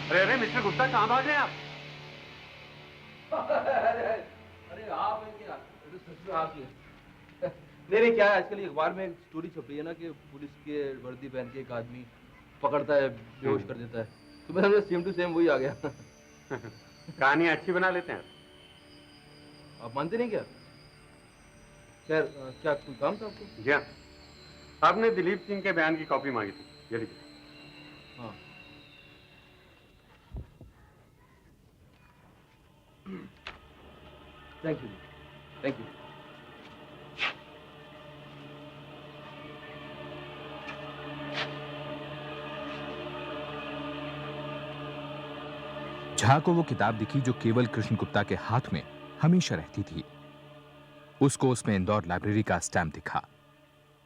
अरे अरे मिस्टर गुप्ता, कहाँ भाग रहे हैं आप? अरे आप हैं क्या? सच में आप ही हैं। नहीं क्या है, आजकल अखबार में एक स्टोरी छप रही है ना कि पुलिस के वर्दी पहन के एक आदमी पकड़ता है, बेहोश कर देता है। तो मैं समझा सेम टू सेम वही आ गया। कहानी अच्छी बना लेते हैं आप मानते नहीं क्या? खैर, क्या कोई काम था आपको? जी हाँ, आपने दिलीप सिंह के बयान की कॉपी मांगी थी, ये लीजिए। हाँ। Thank you, thank you. Jha को वो किताब दिखी जो केवल कृष्ण गुप्ता के हाथ में हमेशा रहती थी। उसको उसमें इंदौर लाइब्रेरी का स्टैम्प दिखा।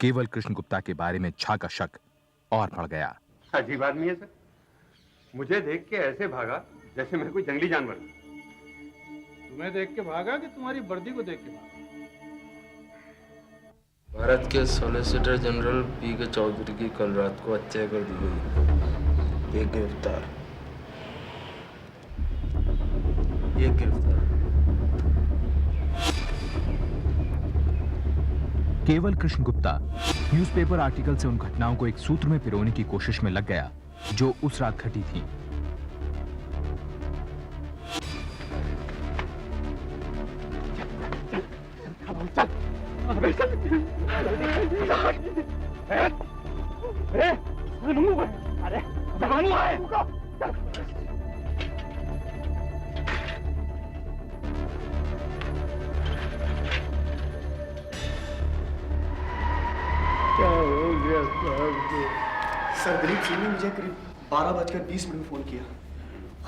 केवल कृष्ण गुप्ता के बारे में झा का शक और बढ़ गया। अजीब आदमी है सर, मुझे देख के ऐसे भागा जैसे मैं कोई जंगली जानवर हूं। तुम्हें देख के भागा कि तुम्हारी वर्दी को देख के भागा? भारत के सॉलिसिटर जनरल पी के चौधरी की कल रात को हत्या कर दी गई। ये गिरफ्तार। केवल कृष्ण गुप्ता न्यूज़पेपर आर्टिकल से उन घटनाओं को एक सूत्र में पिरोने की कोशिश में लग गया जो उस रात घटी थी। सर, दिलीप सिंह ने मुझे करीब 12:20 में फोन किया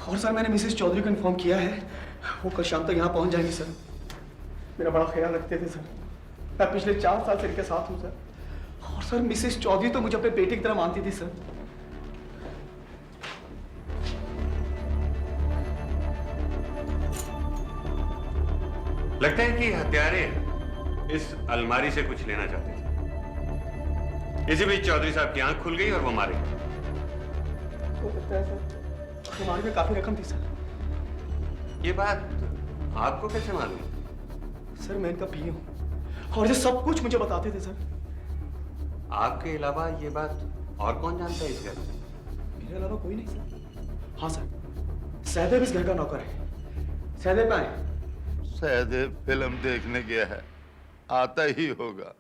और सर मैंने मिसेस चौधरी को इन्फॉर्म किया है वो कल शाम तक यहाँ पहुँच जाएंगी। सर मेरा बड़ा ख्याल रखते थे सर, मैं पिछले 4 साल से इनके साथ हूँ सर। और सर मिसेस चौधरी तो मुझे अपने बेटे की तरह मानती थी सर। लगता है कि हत्यारे इस अलमारी से कुछ लेना चाहते थे। इसी बीच चौधरी साहब की आंख खुल गई और वो मारे गए। हो सकता है सर, अलमारी में काफी रकम थी सर। ये बात आपको कैसे मालूम? सर मैं इनका पीए हूँ और ये सब कुछ मुझे बताते थे सर। आपके अलावा ये बात और कौन जानता है इस घर में? मेरे अलावा कोई नहीं सर। हाँ सर, सहदेव इस घर का नौकर है। सहदेव कहाँ है? सहदेव फिल्म देखने गया है, आता ही होगा।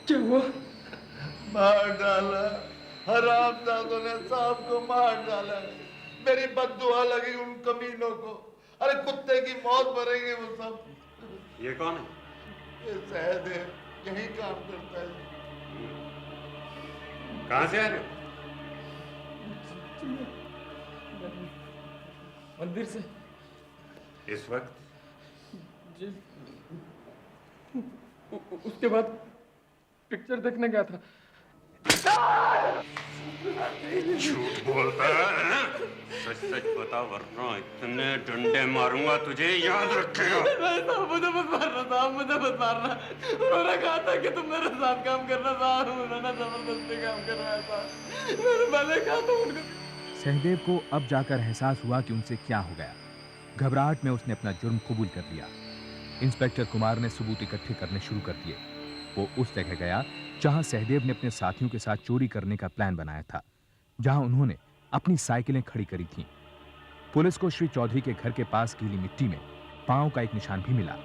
क्या हुआ? मार डाला, हरामजादों ने साहब को मार डाला। मेरी बद्दुआ लगी उन कमीनों को। अरे कुत्ते की मौत मरेंगे वो सब। ये कौन है? ये सहदेव यही काम करता है। कहां से आ रहे हो? मंदिर से। इस वक्त? जी, उसके बाद पिक्चर देखने गया था। झूठ बोलता है? सच सच बता वरना इतने डंडे मारूंगा तुझे, याद रखेगा। मुझे मत मारना साहब, मुझे मत मारना। उन्होंने कहा था कि तुम मेरे साथ काम करना साहब, उन्होंने जबरदस्ती काम करवाया था। मैंने पहले कहा था उनको। सहदेव को अब जाकर एहसास हुआ कि उनसे क्या हो गया। घबराहट में उसने अपना जुर्म कबूल कर लिया। इंस्पेक्टर कुमार ने सबूत इकट्ठे करने शुरू कर दिए। वो उस जगह गया जहां सहदेव ने अपने साथियों के साथ चोरी करने का प्लान बनाया था, जहां उन्होंने अपनी साइकिलें खड़ी करी थीं। पुलिस को श्री चौधरी के घर के पास गीली मिट्टी में पांव का एक निशान भी मिला।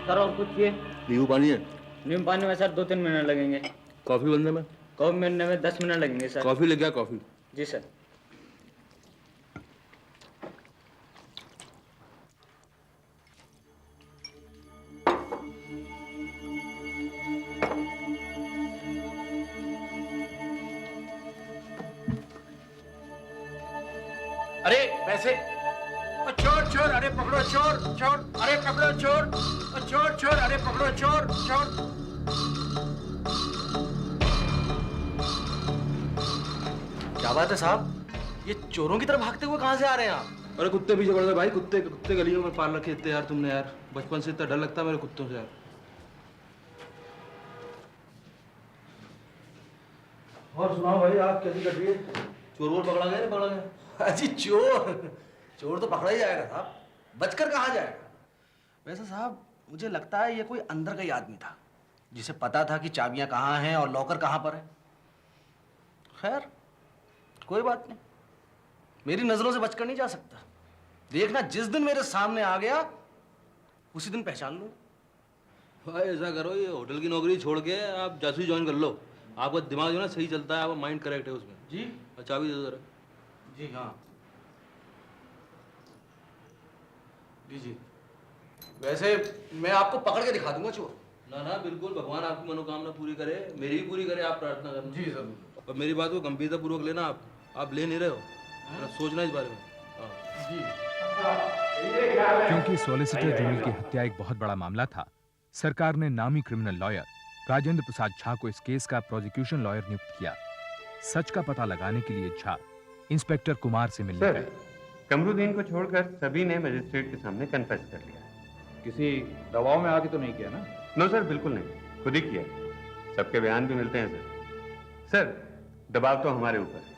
सर और कुछ चाहिए? नींबू पानी है? नींबू पानी में सर 2-3 मिनट लगेंगे। कॉफी बनने में? कॉफी बनने में 10 मिनट लगेंगे सर। कॉफी ले गया कॉफी। जी सर। अरे पैसे। चोर चोर, अरे पकड़ो चोर चोर, अरे पकड़ो चोर चोर चोर, अरे पकड़ो चोर चोर। क्या बात है साहब, ये चोरों की तरफ भागते हुए कहाँ से आ रहे हैं आप? अरे कुत्ते पीछे पड़ गए भाई, कुत्ते कुत्ते गलियों में पाल रखे इतने यार तुमने यार, बचपन से इतना डर लगता है मेरे कुत्तों से यार। और सुनाओ भाई, आप कैसी कट रही है? चोर वोर पकड़ा गया नहीं पकड़ा गया? अजी चोर तो पकड़ा ही जाएगा साहब, बचकर कहाँ जाएगा। वैसे साहब मुझे लगता है ये कोई अंदर का ही आदमी था जिसे पता था कि चाबियां कहाँ हैं और लॉकर कहाँ पर है। खैर कोई बात नहीं, मेरी नजरों से बचकर नहीं जा सकता। देखना जिस दिन मेरे सामने आ गया उसी दिन पहचान लूँ। भाई ऐसा करो, ये होटल की नौकरी छोड़ के आप जासूसी ज्वाइन कर लो, आपका दिमाग जो है ना सही चलता है, आपका माइंड करेक्ट है उसमें। जी चाबी दे दो जरा। जी हाँ जी। वैसे मैं आपको पकड़ के दिखा दूंगा चोर। ना ना बिल्कुल, भगवान आपकी मनोकामना पूरी करे, मेरी भी पूरी करे, आप प्रार्थना करना। जी सर। और मेरी बात को गंभीरता पूर्वक लेना, आप ले नहीं रहे हो, जरा सोचना इस बारे में। हाँ। जी। क्योंकि सॉलिसिटर जनरल की हत्या एक बहुत बड़ा मामला था, सरकार ने नामी क्रिमिनल लॉयर राजेंद्र प्रसाद झा को इस केस का प्रोसिक्यूशन लॉयर नियुक्त किया। सच का पता लगाने के लिए झा इंस्पेक्टर कुमार से मिलने गए। कमरुद्दीन को छोड़कर सभी ने मजिस्ट्रेट के सामने कन्फेस कर लिया। किसी दबाव में आके तो नहीं किया ना? नो सर, बिल्कुल नहीं, खुद ही किया। सबके बयान भी मिलते हैं सर। सर दबाव तो हमारे ऊपर है,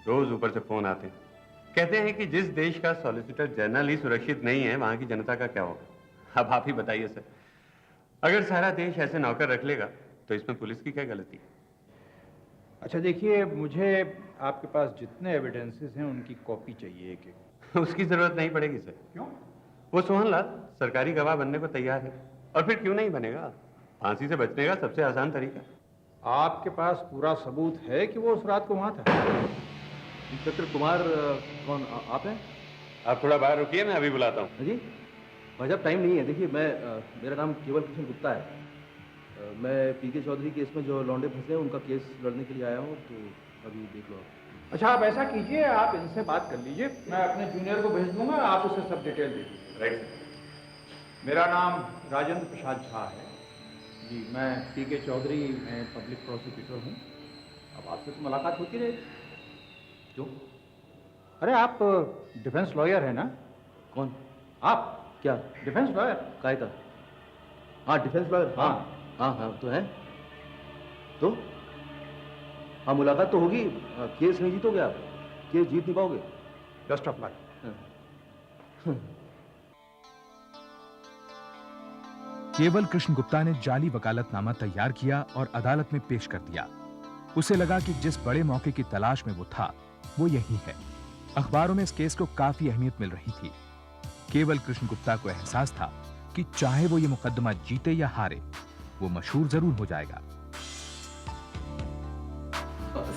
रोज ऊपर से फोन आते हैं, कहते हैं कि जिस देश का सॉलिसिटर जनरल ही सुरक्षित नहीं है वहां की जनता का क्या होगा। अब आप ही बताइए सर, अगर सारा देश ऐसे नौकर रख लेगा तो इसमें पुलिस की क्या गलती है? अच्छा देखिए, मुझे आपके पास जितने एविडेंसेस हैं उनकी कॉपी चाहिए एक एक। उसकी जरूरत नहीं पड़ेगी सर। क्यों? वो सोहनलाल सरकारी गवाह बनने को तैयार है, और फिर क्यों नहीं बनेगा? फांसी से बचने का सबसे आसान तरीका। आपके पास पूरा सबूत है कि वो उस रात को वहां था? इंस्पेक्टर कुमार कौन आप हैं? आप थोड़ा बाहर रुकिए, मैं अभी बुलाता हूँ। जी भाई साहब, टाइम नहीं है। देखिए मैं मेरा नाम केवल कृष्ण गुप्ता है। मैं पीके चौधरी केस में जो लौंडे फंसे हैं उनका केस लड़ने के लिए आया हूँ, तो अभी देख लो आप। अच्छा आप ऐसा कीजिए, आप इनसे बात कर लीजिए, मैं अपने जूनियर को भेज दूंगा, आप उसे सब डिटेल दे दीजिए। राइट। मेरा नाम राजेंद्र प्रसाद झा है जी, मैं पीके चौधरी में पब्लिक प्रोसिक्यूटर हूँ। अब आपसे तो मुलाकात होती रहेगी। क्यों? अरे आप डिफेंस लॉयर है ना? कौन? आप क्या? Defence lawyer? काय का? हाँ डिफेंस लॉयर। हाँ हाँ हाँ तो है। तो हाँ मुलाकात तो होगी। केस नहीं जीतोगे आप, केस जीत नहीं पाओगे। Best of luck. केवल कृष्ण गुप्ता ने जाली वकालतनामा तैयार किया और अदालत में पेश कर दिया। उसे लगा कि जिस बड़े मौके की तलाश में वो था वो यही है। अखबारों में इस केस को काफी अहमियत मिल रही थी। केवल कृष्ण गुप्ता को एहसास था कि चाहे वो ये मुकदमा जीते या हारे, वो मशहूर जरूर हो जाएगा।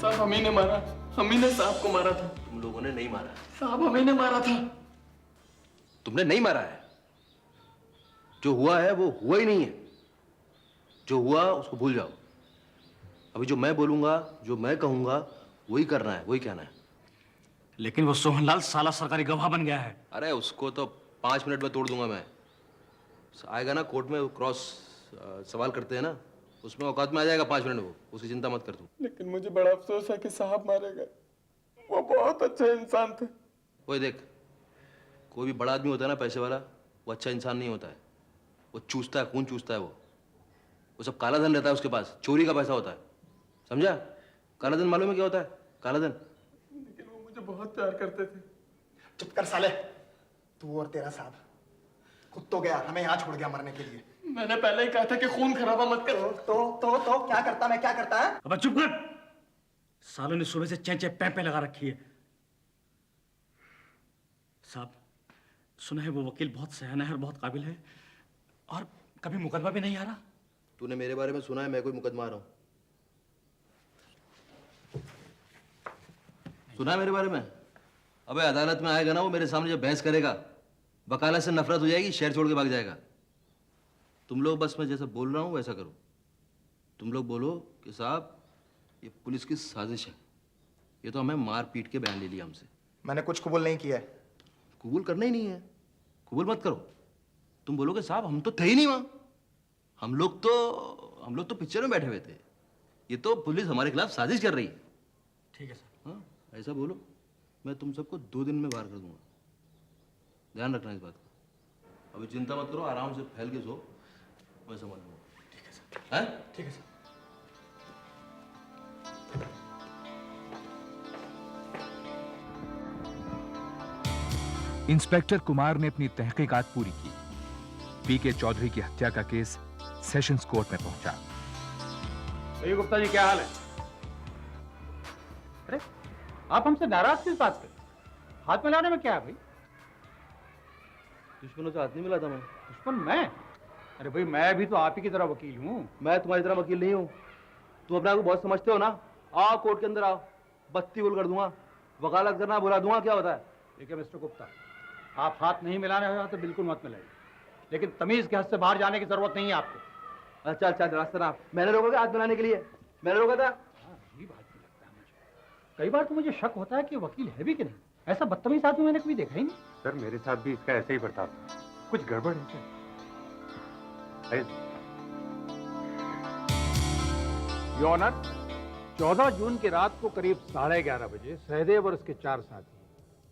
साहब हम ही ने मारा, हम ही ने साहब को मारा था। तुम लोगों ने नहीं मारा साहब हम ही ने मारा था। तुमने नहीं मारा है। जो हुआ है वो हुआ ही नहीं है। जो हुआ उसको भूल जाओ। अभी जो मैं बोलूंगा, जो मैं कहूंगा वही करना है, वही कहना है। लेकिन वो सोहनलाल साला सरकारी गवाह बन गया है। अरे उसको तो 5 मिनट में तोड़ दूंगा मैं। आएगा ना कोर्ट में, क्रॉस सवाल करते हैं ना, उसमें औकात में आ जाएगा 5 मिनट। वो उसकी चिंता मत कर तू। लेकिन मुझे बड़ा अफसोस है कि साहब मारे गए। वो बहुत अच्छे इंसान थे। वो देख, कोई भी बड़ा आदमी होता है ना, पैसे वाला, वो अच्छा इंसान नहीं होता है। वो चूसता है, खून चूसता है। वो सब काला धन रहता है उसके पास, चोरी का पैसा होता है। समझा? काला धन मालूम है क्या होता है? काला धन। लेकिन वो मुझे बहुत प्यार करते थे। चुप कर साले, तू और तेरा साहब। खुद तो गया, हमें यहाँ छोड़ गया मरने के लिए। मैंने पहले ही कहा था कि खून खराबा मत कर। तो क्या करता, मैं क्या करता है? अब चुप कर। सालों ने सुबह से चें पे लगा रखी है। साहब सुना है वो वकील बहुत सयाना है और बहुत काबिल है, और कभी मुकदमा भी नहीं आ रहा। तूने मेरे बारे में सुना है मैं कोई मुकदमा आ रहा हूं? सुना है मेरे बारे में? अबे अदालत में आएगा ना वो, मेरे सामने जब बहस करेगा, वकालत से नफरत हो जाएगी, शहर छोड़ के भाग जाएगा। तुम लोग बस मैं जैसा बोल रहा हूं वैसा करो। तुम लोग बोलो कि साहब ये पुलिस की साजिश है, ये तो हमें मार पीट के बयान ले लिया हमसे, मैंने कुछ कबूल नहीं किया है। कबूल करना ही नहीं है, कबूल मत करो। तुम बोलोगे साहब हम तो थे ही नहीं वहां, हम लोग तो पिक्चर में बैठे हुए थे, ये तो पुलिस हमारे खिलाफ साजिश कर रही है। ठीक है सर। हाँ ऐसा बोलो, मैं तुम सबको 2 दिन में बाहर कर दूंगा, ध्यान रखना इस बात का। अभी चिंता मत करो, आराम से फैल के सो, मैं समझ लूंगा। ठीक है सर। हैं? ठीक है सर। इंस्पेक्टर कुमार ने अपनी तहकीकात पूरी की। पीके चौधरी की हत्या का केस सेशंस कोर्ट में पहुंचा। अरे गुप्ता जी क्या हाल है? अरे आप हमसे नाराज किस बात पे? हाथ मिलाने में क्या है भाई? दुश्मनों से हाथ नहीं मिलाता मैं। दुश्मन मैं? अरे भाई मैं भी तो आप ही की तरह वकील हूँ। मैं तुम्हारी तरह वकील नहीं हूँ, तुम अपने आप को बहुत समझते हो ना। आओ कोर्ट के अंदर आओ, बत्ती गुल कर दूंगा, वकालत करना बुला दूंगा, क्या होता है? ठीक है मिस्टर गुप्ता, आप हाथ नहीं मिलाने हो तो बिल्कुल मत मिलाइए, लेकिन तमीज के हद से बाहर जाने की जरूरत नहीं है आपको। अच्छा अच्छा रास्ता ना, मैंने रोका था हाथ मिलाने के लिए? मैंने रोका था? ये बात भी लगता है मुझे। कई बार तो मुझे शक होता है कि वकील है भी कि नहीं। ऐसा बदतमीज आदमी मैंने कभी देखा ही नहीं। सर मेरे साथ भी इसका ऐसे ही बर्ताव था, कुछ गड़बड़ है क्या? योर ऑनर, 14 जून की रात को करीब 11:30 बजे सहदेव और उसके 4 साथी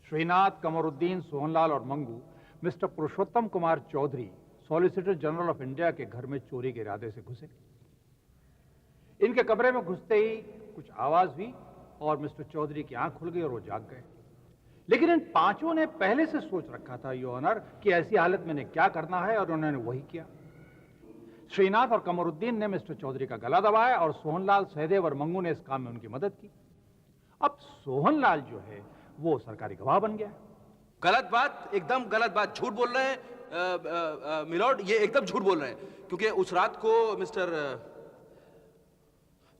श्रीनाथ, कमरुद्दीन, सोहनलाल और Mangu mister Purushottam Kumar Chaudhary, solicitor general of India के घर में चोरी के इरादे से घुसे। इनके कमरे में घुसते ही कुछ आवाज हुई और मिस्टर चौधरी की आंख खुल गई और वो जाग गए। लेकिन इन पांचों ने पहले से सोच रखा था योर ऑनर कि ऐसी हालत में इन्हें क्या करना है, और उन्होंने वही किया। श्रीनाथ और कमरुद्दीन ने मिस्टर चौधरी का गला दबाया और सोहनलाल, सहदेव और मंगू ने इस काम में उनकी मदद की। अब सोहनलाल जो है वो सरकारी गवाह बन गया। गलत बात, एकदम गलत बात, झूठ बोल रहे हैं मिलॉर्ड, ये एकदम झूठ बोल रहे हैं, क्योंकि उस रात को मिस्टर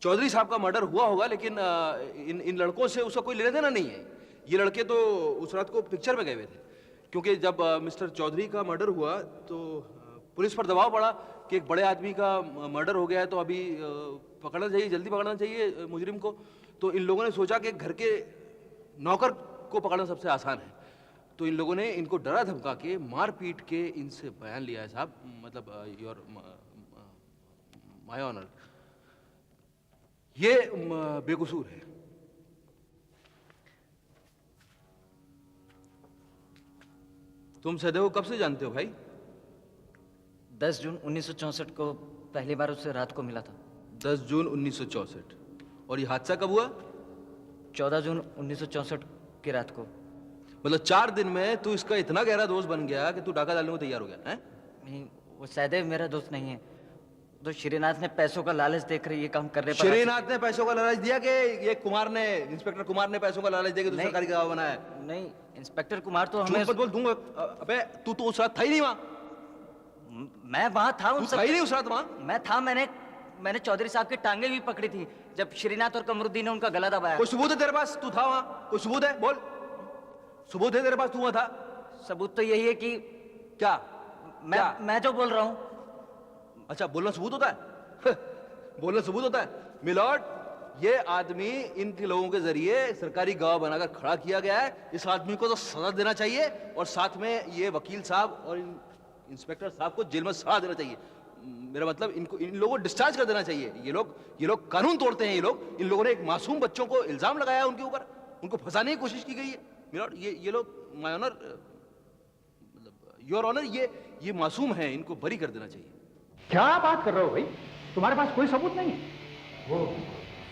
चौधरी साहब का मर्डर हुआ होगा, लेकिन इन लड़कों से उसका कोई लेना देना नहीं है। ये लड़के तो उस रात को पिक्चर में गए हुए थे, क्योंकि जब मिस्टर चौधरी का मर्डर हुआ तो पुलिस पर दबाव पड़ा कि एक बड़े आदमी का मर्डर हो गया है, तो अभी पकड़ना चाहिए, जल्दी पकड़ना चाहिए मुजरिम को। तो इन लोगों ने सोचा कि घर के नौकर को पकड़ना सबसे आसान है, तो इन लोगों ने इनको डरा धमका के, मार पीट के इनसे बयान लिया है साहब, मतलब योर माय ऑनर, ये बेकसूर है। तुम सहदेव कब से जानते हो भाई? 10 जून 1964 को पहली बार उससे रात को मिला था। 10 जून 1964। और ये हादसा कब हुआ? 14 जून 1964 की रात को। मतलब 4 दिन में तू इसका इतना गहरा दोस्त बन गया कि तू डाका डालने को तैयार हो गया है? नहीं, वो सहदेव मेरा दोस्त नहीं है, तो श्रीनाथ ने पैसों का लालच देकर ये काम करने पर। श्रीनाथ ने पैसों का लालच दिया कि ये कुमार ने, इंस्पेक्टर कुमार ने पैसों का लालच दिया कि तू सरकारी गवाह बनाया? नहीं, इंस्पेक्टर कुमार तो हमें। झूठ मत बोल दूंगा। अबे तू तो उस रात था ही नहीं वहां। मैं वहां था, तू था ही नहीं उस रात वहां। मैं था, मैंने चौधरी साहब की टांगे भी पकड़ी थी जब श्रीनाथ और कमरुद्दीन ने उनका गला दबाया। कोई सबूत है तेरे पास तू था वहां? कोई सबूत है? बोल, सबूत है तेरे पास तू वहां था? सबूत तो यही है कि क्या मैं जो बोल रहा हूं। अच्छा, बोलना सबूत होता है? बोलना सबूत होता है? मिलॉर्ड, ये आदमी इन लोगों के जरिए सरकारी गवाह बनाकर खड़ा किया गया है। इस आदमी को तो सजा देना चाहिए, और साथ में ये वकील साहब और इंस्पेक्टर साहब को जेल में सजा देना चाहिए। मेरा मतलब इन लोगों को डिस्चार्ज कर देना चाहिए। ये लोग कानून तोड़ते हैं। इन लोगों ने एक मासूम बच्चों को इल्जाम लगाया उनके ऊपर, उनको फंसाने की कोशिश की गई है। मिलॉर्ड, ये लोग माय ऑनर, मतलब योर ऑनर, ये मासूम है, इनको बरी कर देना चाहिए। क्या बात कर रहे हो भाई? तुम्हारे पास कोई सबूत नहीं है? वो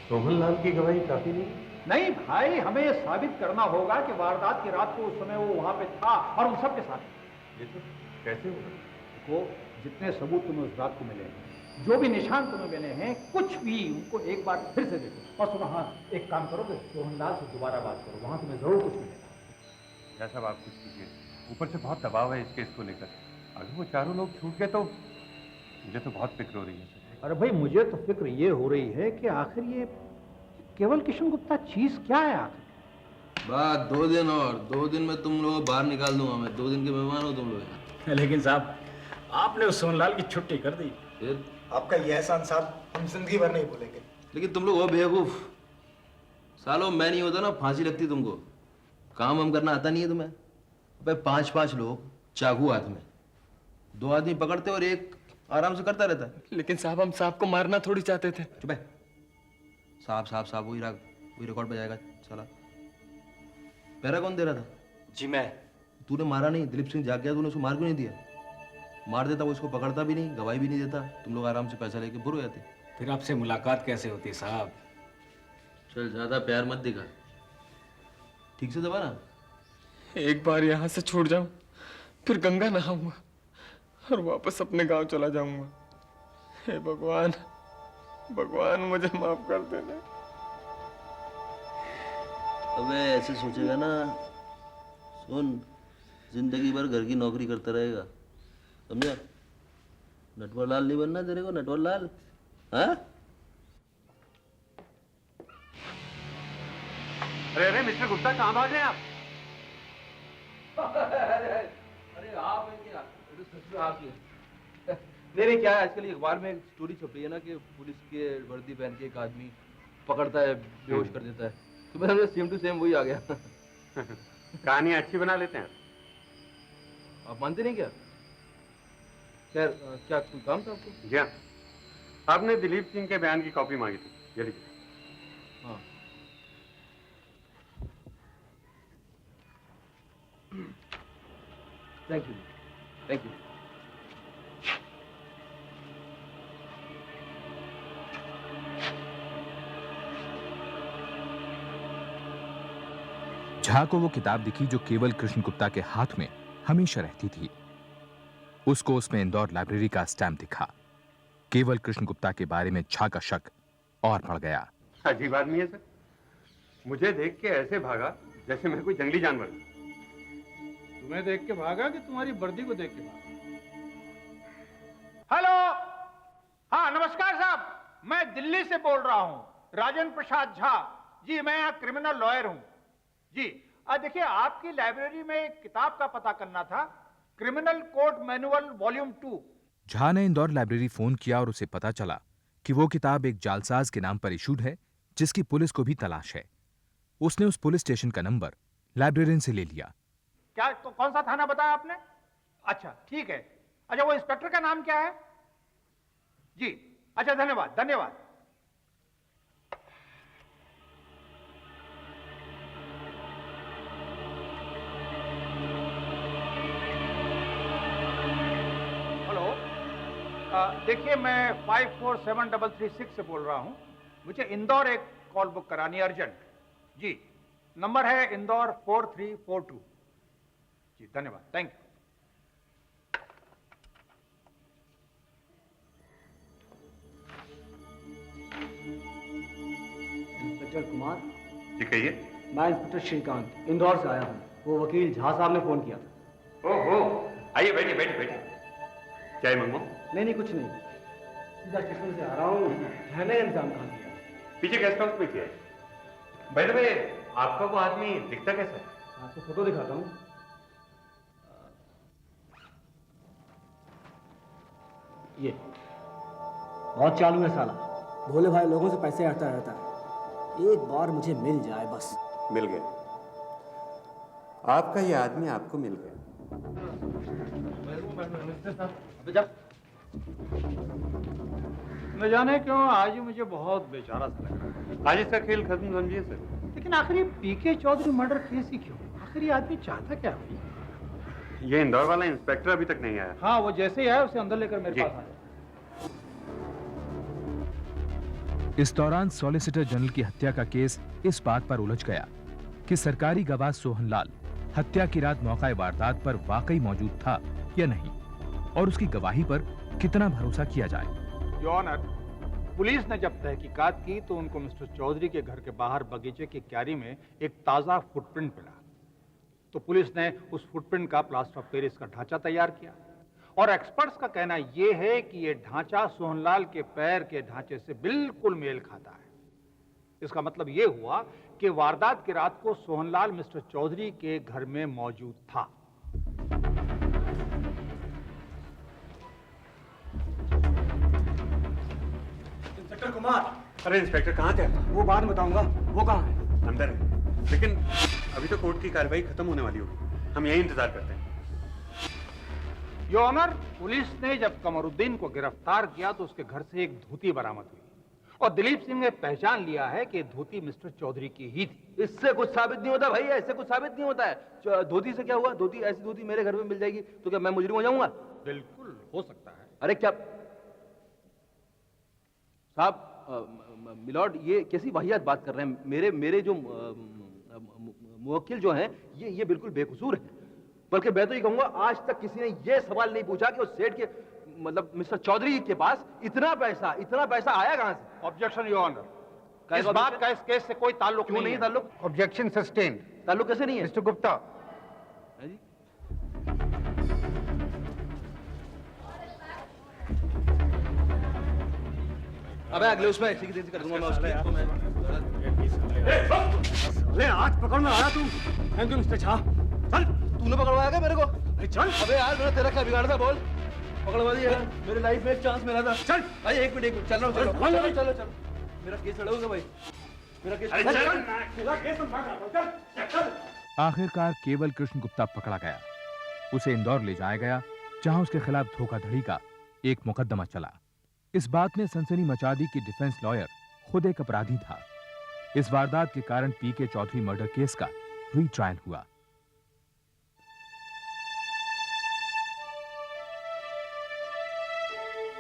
सोहनलाल की गवाही काफी नहीं? नहीं भाई, हमें यह साबित करना होगा कि वारदात की रात को उस समय वो वहां पे था और उन सब के साथ। ये तो कैसे होगा? वो जितने सबूत तुम्हें उस रात को मिले हैं, जो भी निशान तुम्हें मिले हैं, कुछ भी उनको एक बार फिर से देखो और सुनो। हाँ, एक काम करो कि सोहनलाल से दोबारा बात करो, वहां तुम्हें जरूर कुछ मिलेगा। जैसा आप कुछ कीजिए, ऊपर से बहुत दबाव है इस केस को लेकर। अगर वो चारों लोग छूट गए तो मुझे तो बहुत फिक्र हो रही है। अरे भाई, मुझे तो फिक्र ये हो रही है कि आखिर ये केवल किशन गुप्ता चीज क्या है आखिर? बात 2 दिन और 2 दिन में तुम लोग बाहर निकाल दूंगा मैं। 2 दिन के मेहमान हो तुम लोग। लेकिन साहब, आपने उस सोहनलाल की छुट्टी कर दी। फिर आपका ये एहसान साहब हम जिंदगी भर नहीं भूलेंगे। लेकिन तुम लोग हो बेवकूफ सालों। मैं नहीं होता ना, फांसी लगती तुमको। काम हम करना आता नहीं है तुम्हें? भाई 5-5 लोग चाकू हाथ में, 2 आदमी पकड़ते और एक आराम से करता रहता है। लेकिन साहब हम सांप को मारना थोड़ी चाहते थे। चुप है। साहब वही रिकॉर्ड बजाएगा साला। पैरा कौन दे रहा था? जी मैं। तूने मारा नहीं, दिलीप सिंह जाग गया, तूने उसको मार क्यों नहीं दिया? मार देता वो इसको पकड़ता भी नहीं, गवाही भी नहीं देता, तुम लोग आराम से पैसा लेके बुर हो जाते। फिर आपसे मुलाकात कैसे होती साहब? चल ज्यादा प्यार मत दिखा, ठीक से दबा ना। एक बार यहाँ से छूट जाऊं, फिर गंगा नहाऊंगा और वापस अपने गांव चला जाऊंगा। हे भगवान, भगवान मुझे माफ कर देना। अबे ऐसे सोचेगा ना, सुन, जिंदगी भर घर की नौकरी करता रहेगा, समझा? नटवर लाल नहीं बनना तेरे को, नटवर लाल। हाँ? अरे मिस्टर गुप्ता, कहाँ भाग रहे हैं आप? अरे आप हैं क्या? तो सच में आप ही हैं। नहीं क्या है, आजकल अखबार में एक स्टोरी छप रही है ना कि पुलिस के वर्दी पहन के एक आदमी पकड़ता है, बेहोश कर देता है, तो मैं सेम टू सेम वही आ गया। कहानी अच्छी बना लेते हैं आप मानते नहीं क्या? खैर, क्या कोई काम था आपको? जी हाँ, आपने दिलीप सिंह के बयान की कॉपी मांगी थी, ये लीजिए। हाँ। Thank you. झा को वो किताब दिखी जो केवल कृष्ण गुप्ता के हाथ में हमेशा रहती थी। उसको उसमें इंदौर लाइब्रेरी का स्टैम्प दिखा। केवल कृष्ण गुप्ता के बारे में झा का शक और बढ़ गया। अजीब आदमी है सर, मुझे देख के ऐसे भागा जैसे मैं कोई जंगली जानवर हूं। तुम्हें देख के भागा कि तुम्हारी वर्दी को देख के भागा? हेलो, हाँ नमस्कार साहब, मैं दिल्ली से बोल रहा हूँ, राजेंद्र प्रसाद झा जी। मैं यहाँ क्रिमिनल लॉयर हूँ जी। देखिए, आपकी लाइब्रेरी में एक किताब का पता करना था, criminal code manual volume 2। Jha ने इंदौर लाइब्रेरी फोन किया और उसे पता चला कि वो किताब एक जालसाज के नाम पर इशूड है, जिसकी पुलिस को भी तलाश है। उसने उस पुलिस स्टेशन का नंबर लाइब्रेरियन से ले लिया। क्या तो कौन सा थाना बताया आपने? अच्छा ठीक है। अच्छा, वो इंस्पेक्टर का नाम क्या है? जी अच्छा, धन्यवाद धन्यवाद। हेलो, देखिए मैं 547336 से बोल रहा हूं। मुझे इंदौर एक कॉल बुक करानी है अर्जेंट जी। नंबर है इंदौर 4342 जी। धन्यवाद, थैंक यू। इंस्पेक्टर कुमार। जी कहिए। मैं इंस्पेक्टर श्रीकांत इंदौर से आया हूँ। वो वकील झा साहब ने फोन किया था। ओहो, आइए बैठिए बैठिए बैठिए। चाय मंगवाऊं? नहीं कुछ नहीं, सीधा स्टेशन से आ रहा हूँ। रहने का इंतजाम कहाँ किया? पीछे गेस्ट हाउस में किया है। बाय द वे, आपका वो आदमी दिखता कैसा है? आपको फोटो दिखाता हूँ। ये बहुत चालू है साला, भोले भाई लोगों से पैसे हटता रहता है। एक बार मुझे मिल जाए बस। मिल गया, आपका ये आदमी आपको मिल गया। न जाने क्यों आज मुझे बहुत बेचारा सा लग रहा है। आज इसका खेल खत्म समझिए सर। लेकिन आखिर ये पीके चौधरी मर्डर केस ही क्यों? आखिर ये आदमी चाहता क्या भाई? ये इंदौर वाला इंस्पेक्टर अभी तक नहीं आया। हाँ, वो जैसे ही आया उसे अंदर लेकर मेरे पास आया। इस दौरान सॉलिसिटर जनरल की हत्या का केस इस बात पर उलझ गया कि सरकारी गवाह सोहनलाल हत्या की रात मौका वारदात पर वाकई मौजूद था या नहीं, और उसकी गवाही पर कितना भरोसा किया जाए। योर ऑनर, पुलिस ने जब तहकीकात की तो उनको मिस्टर चौधरी के घर के बाहर बगीचे की क्यारी में एक ताजा फुटप्रिंट मिला। तो पुलिस ने उस फुटप्रिंट का प्लास्टर ऑफ पेरिस का ढांचा तैयार किया, और एक्सपर्ट्स का कहना यह है कि यह ढांचा सोहनलाल के पैर के ढांचे से बिल्कुल मेल खाता है। इसका मतलब यह हुआ कि वारदात की रात को सोहनलाल मिस्टर चौधरी के घर में मौजूद था। इंस्पेक्टर कुमार। अरे इंस्पेक्टर कहाँ थे? वो बाद में बताऊंगा। वो कहाँ है? अंदर है। लेकिन अभी तो कोर्ट की कार्रवाई खत्म होने वाली होगी, हम यही इंतजार करते हैं। योर ऑनर, पुलिस ने जब कमरुद्दीन को गिरफ्तार किया तो उसके घर से एक धोती बरामद हुई और दिलीप सिंह ने पहचान लिया है कि धोती मिस्टर चौधरी की ही थी। इससे कुछ साबित नहीं होता भैया, इससे कुछ साबित नहीं होता है। धोती से क्या हुआ? धोती, ऐसी धोती मेरे घर में मिल जाएगी तो क्या मैं मुजरिम हो जाऊंगा? बिल्कुल हो सकता है। अरे क्या साहब, मिलॉर्ड, ये कैसी वाहियात बात कर रहे हैं? मेरे जो मुवक्किल जो हैं ये बिल्कुल बेकसूर हैं। बल्कि मैं तो ये कहूंगा, आज तक किसी ने ये सवाल नहीं पूछा कि उस सेठ के मतलब मिस्टर चौधरी के पास इतना पैसा आया कहां से? ऑब्जेक्शन योर ऑनर, इस बात का इस केस से कोई ताल्लुक क्यों नहीं ताल्लुक? Objection sustained. ताल्लुक कैसे नहीं है? मिस्टर गुप्ता। है जी? अबे अगले उसमें ऐसी की तेजी कर दूंगा मैं उसकी। ले हाथ पकड़ना आया तू? Thank you mister Jha. चल, तूने पकड़वाया क्या मेरे को? चल। अबे यार, मैंने तेरा क्या बिगाड़ा था? बोल। पकड़वा दिया यार, मेरी लाइफ में एक चांस मिला था। चल भाई, एक मिनट, चल रहा हूँ, चलो। मेरा केस लड़ोगे भाई? मेरा केस आखिरकार केवल कृष्ण गुप्ता पकड़ा गया। उसे इंदौर ले जाया गया, जहां उसके खिलाफ धोखाधड़ी का एक मुकदमा चला। इस बात ने सनसनी मचा दी कि डिफेंस लॉयर खुद एक अपराधी था। इस वारदात के कारण पीके चौधरी मर्डर केस का रीट्रायल हुआ।